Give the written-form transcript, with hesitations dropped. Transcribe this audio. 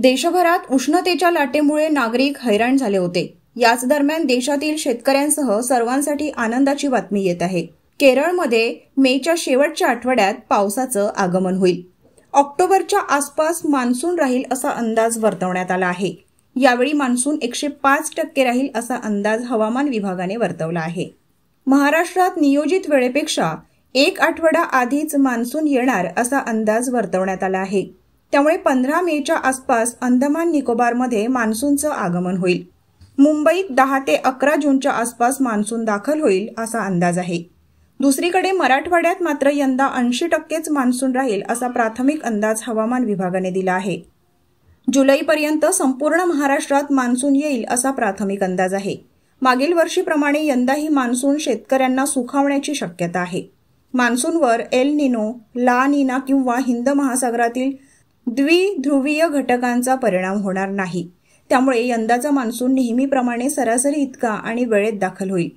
देशभरात उष्णतेच्या लाटेमुळे नागरिक हैराण झाले होते। याच दरम्यान देशातील शेतकऱ्यांसह सर्वांसाठी आनंदाची बातमी येत आहे। केरळमध्ये मेच्या शेवटच्या आठवड्यात पावसाचं आगमन होईल। ऑक्टोबरच्या आसपास मान्सून राहील असा अंदाज वर्तवण्यात आला आहे। यावेळी मान्सून 105% राहील असा अंदाज हवामान विभागाने वर्तवला आहे। महाराष्ट्रात नियोजित वेळेपेक्षा 1 आठवडा आधीच मान्सून येणार असा अंदाज वर्तवण्यात आला आहे। त्यामुळे 15 मेच्या आसपास अंदमान निकोबारमध्ये मान्सूनचं आगमन होईल। मुंबईत 10 ते 11 जूनच्या आसपास मान्सून दाखल होईल असा अंदाज आहे। दुसरीकडे मराठवाड्यात मात्र यंदा 80%च मान्सून राहील असा प्राथमिक अंदाज हवामान विभागाने दिला आहे। जुलैपर्यंत संपूर्ण महाराष्ट्रात मान्सून येईल असा प्राथमिक अंदाज आहे। मागील वर्षीप्रमाणे यंदाही मान्सून शेतकऱ्यांना सुखावण्याची शक्यता आहे। मान्सूनवर एल निनो, ला नीना किंवा हिंद महासागरातील द्विध्रुवीय घटकांचा परिणाम होणार नाही। त्यामुळे यंदाचा मान्सून नेहमीप्रमाणे सरासरी इतका आणि वेळेत दाखल होईल।